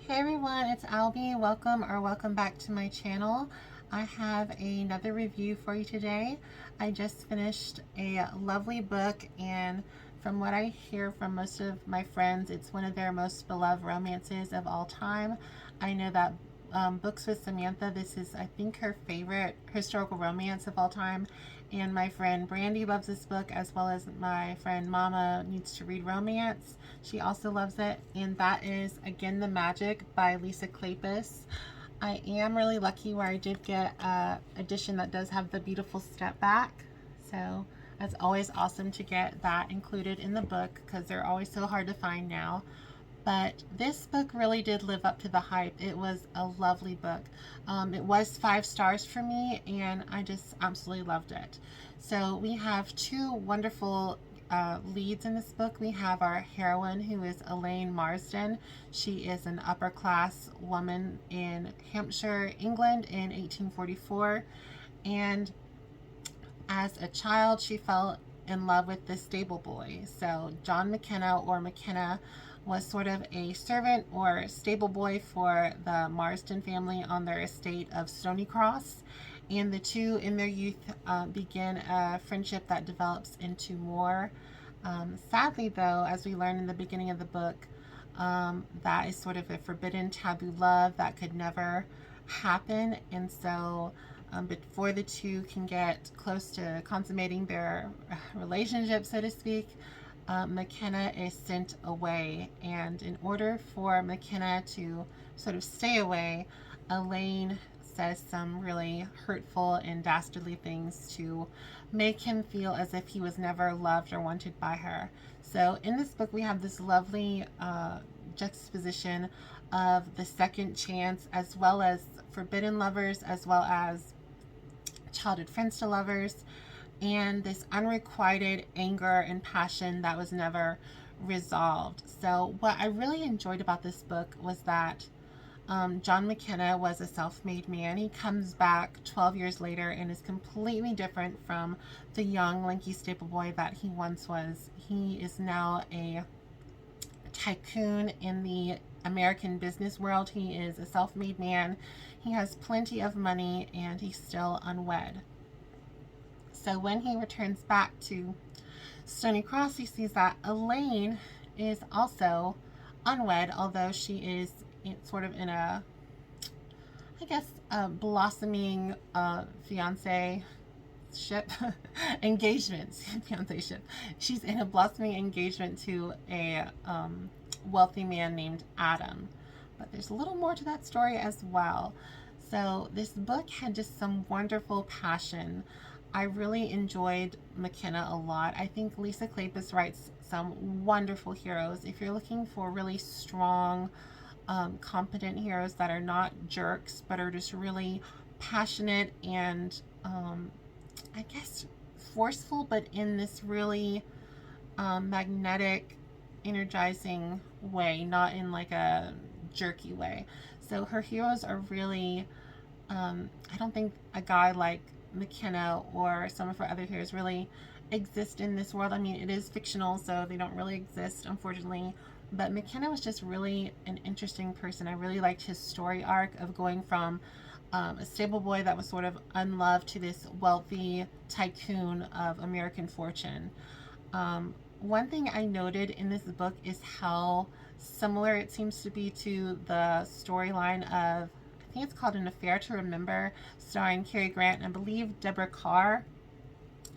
Hey everyone, it's Albie. Welcome back to my channel. I have another review for you today. I just finished a lovely book, and from what I hear from most of my friends, it's one of their most beloved romances of all time. I know that Books with Samantha, this is I think her favorite historical romance of all time, and my friend Brandy loves this book, as well as my friend Mama Needs to Read Romance. She also loves it, and that is Againthemagic by Lisa Kleypas. I am really lucky where I did get an edition that does have the beautiful step back, so it's always awesome to get that included in the book because they're always so hard to find now. But this book really did live up to the hype. It was a lovely book. It was 5 stars for me, and I just absolutely loved it. So we have two wonderful leads in this book. We have our heroine, who is Aline Marsden. She is an upper class woman in Hampshire, England in 1844. And as a child, she fell in love with this stable boy. So John McKenna, or McKenna, was sort of a servant or stable boy for the Marsden family on their estate of Stony Cross. And the two in their youth begin a friendship that develops into more. Sadly though, as we learn in the beginning of the book, that is sort of a forbidden taboo love that could never happen. And so before the two can get close to consummating their relationship, so to speak, McKenna is sent away, and in order for McKenna to sort of stay away, Elaine says some really hurtful and dastardly things to make him feel as if he was never loved or wanted by her. So in this book we have this lovely juxtaposition of the second chance, as well as forbidden lovers, as well as childhood friends to lovers, and this unrequited anger and passion that was never resolved. So what I really enjoyed about this book was that John McKenna was a self-made man. He comes back 12 years later and is completely different from the young, lanky stable boy that he once was. He is now a tycoon in the American business world. He is a self-made man. He has plenty of money, and he's still unwed. So when he returns back to Stony Cross, he sees that Elaine is also unwed, although she is sort of in a, I guess, a blossoming fiance ship engagement. Fiance ship. She's in a blossoming engagement to a wealthy man named Adam. But there's a little more to that story as well. So this book had just some wonderful passion. I really enjoyed McKenna a lot. I think Lisa Kleypas writes some wonderful heroes. If you're looking for really strong, competent heroes that are not jerks, but are just really passionate and, I guess, forceful, but in this really magnetic, energizing way, not in like a jerky way. So her heroes are really, I don't think a guy like McKenna or some of her other heroes really exist in this world. I mean, it is fictional, so they don't really exist, unfortunately. But McKenna was just really an interesting person. I really liked his story arc of going from a stable boy that was sort of unloved to this wealthy tycoon of American fortune. One thing I noted in this book is how similar it seems to be to the storyline of, I think it's called An Affair to Remember, starring Cary Grant and I believe Deborah Carr.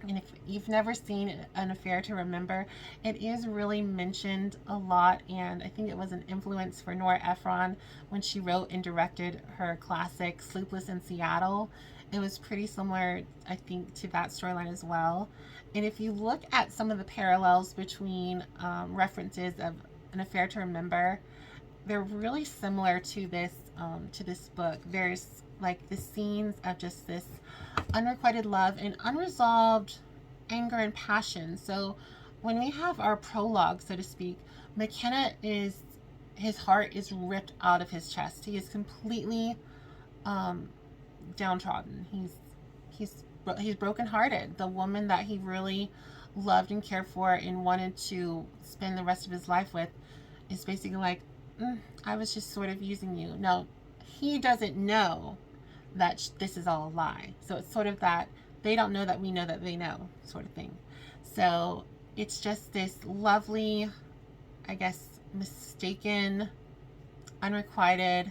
And if you've never seen An Affair to Remember, it is really mentioned a lot, and I think it was an influence for Nora Ephron when she wrote and directed her classic Sleepless in Seattle. It was pretty similar, I think, to that storyline as well. And if you look at some of the parallels between references of An Affair to Remember, they're really similar to this book. There's like the scenes of just this unrequited love and unresolved anger and passion. So when we have our prologue, so to speak, McKenna is, his heart is ripped out of his chest. He is completely downtrodden. He's brokenhearted. The woman that he really loved and cared for and wanted to spend the rest of his life with is basically like, I was just sort of using you. No, he doesn't know that this is all a lie. So it's sort of that they don't know that we know that they know sort of thing. So it's just this lovely, I guess, mistaken, unrequited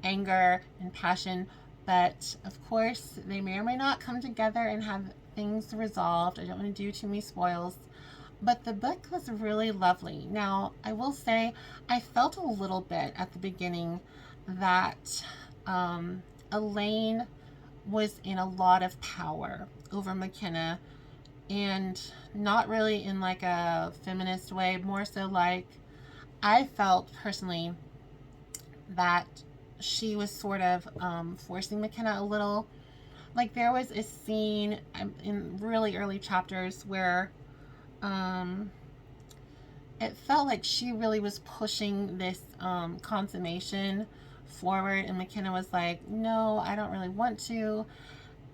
anger and passion. But of course, they may or may not come together and have things resolved. I don't want to do too many spoils. But the book was really lovely. Now, I will say, I felt a little bit at the beginning that Aline was in a lot of power over McKenna, and not really in like a feminist way, more so like I felt personally that she was sort of forcing McKenna a little. Like there was a scene in really early chapters where it felt like she really was pushing this consummation forward, and McKenna was like, no, I don't really want to.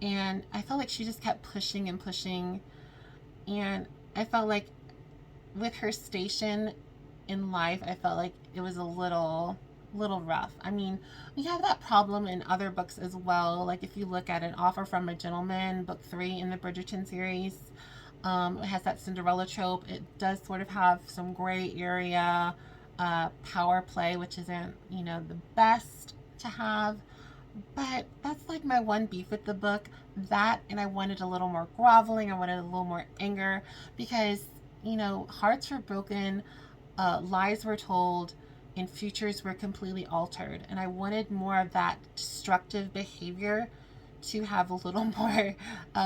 And I felt like she just kept pushing and pushing, and I felt like with her station in life, I felt like it was a little rough. I mean, we have that problem in other books as well. Like if you look at An Offer from a Gentleman, book 3 in the Bridgerton series, it has that Cinderella trope. It does sort of have some gray area power play, which isn't, you know, the best to have. But that's like my one beef with the book. That, and I wanted a little more groveling. I wanted a little more anger because, you know, hearts were broken, lies were told, and futures were completely altered. And I wanted more of that destructive behavior to have a little more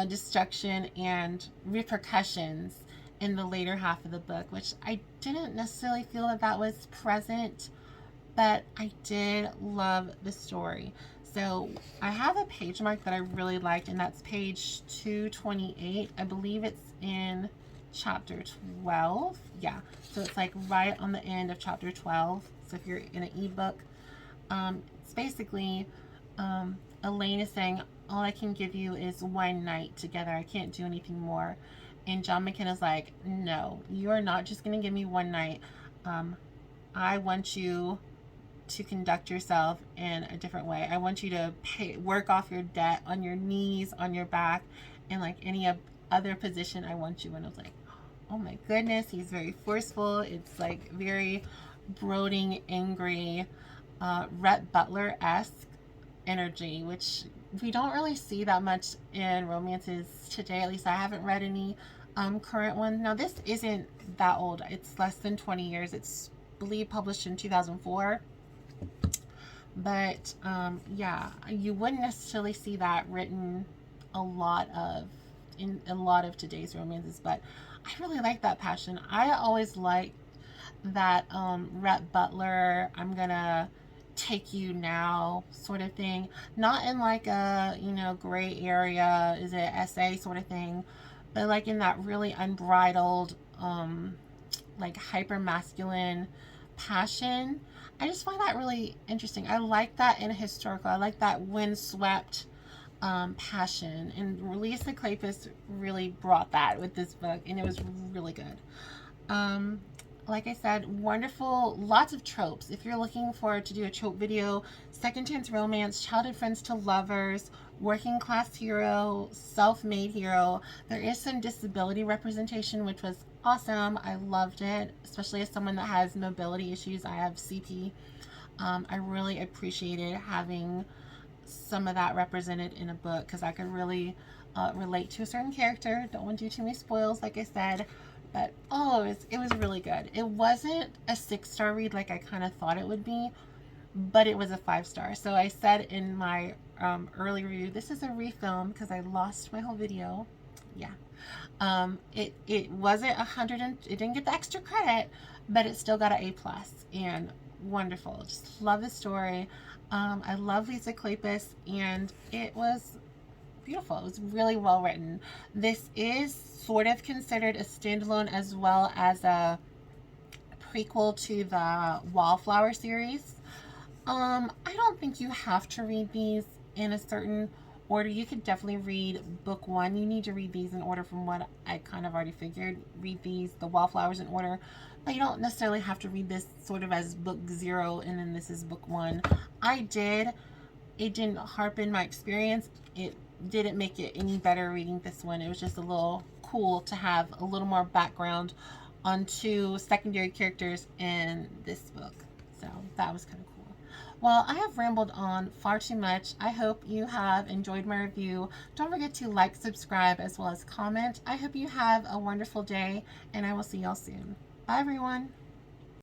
destruction and repercussions in the later half of the book, which I didn't necessarily feel that that was present, but I did love the story. So I have a page mark that I really liked, and that's page 228. I believe it's in chapter 12. Yeah, so it's like right on the end of chapter 12. So if you're in an ebook, it's basically Elaine is saying, all I can give you is one night together. I can't do anything more. And John McKenna's like, no, you are not just going to give me one night. I want you to conduct yourself in a different way. I want you to work off your debt on your knees, on your back, and like any other position I want you. And I was like, oh my goodness, he's very forceful. It's like very brooding, angry, Rhett Butler-esque energy, which we don't really see that much in romances today. At least I haven't read any current one. Now this isn't that old. It's less than 20 years. It's, I believe, published in 2004. But yeah, you wouldn't necessarily see that written in a lot of today's romances, but I really like that passion. I always liked that Rhett Butler, I'm gonna take you now sort of thing, not in like a, you know, gray area, is it essay sort of thing, but like in that really unbridled like hyper masculine passion. I just find that really interesting. I like that in a historical. I like that windswept passion, and Lisa Kleypas really brought that with this book, and it was really good. Like I said, wonderful, lots of tropes. If you're looking for to do a trope video, second chance romance, childhood friends to lovers, working class hero, self-made hero. There is some disability representation, which was awesome. I loved it, especially as someone that has mobility issues. I have CP. I really appreciated having some of that represented in a book because I could really relate to a certain character. Don't want to do too many spoils, like I said. But oh, it was really good. It wasn't a 6-star read like I kind of thought it would be, but it was a 5-star. So I said in my early review, this is a refilm because I lost my whole video. Yeah. It wasn't 100 and it didn't get the extra credit, but it still got an A+, and wonderful. Just love the story. I love Lisa Kleypas, and it was beautiful. It was really well written. This is sort of considered a standalone as well as a prequel to the Wallflower series. I don't think you have to read these in a certain order. You could definitely read book 1. You need to read these in order from what I kind of already figured. Read these, the Wallflowers, in order. but you don't necessarily have to read this sort of as book 0 and then this is book 1. I did. It didn't harpen my experience. It didn't make it any better reading this one. It was just a little cool to have a little more background on 2 secondary characters in this book. So that was kind of cool. Well, I have rambled on far too much. I hope you have enjoyed my review. Don't forget to like, subscribe, as well as comment. I hope you have a wonderful day, and I will see y'all soon. Bye, everyone.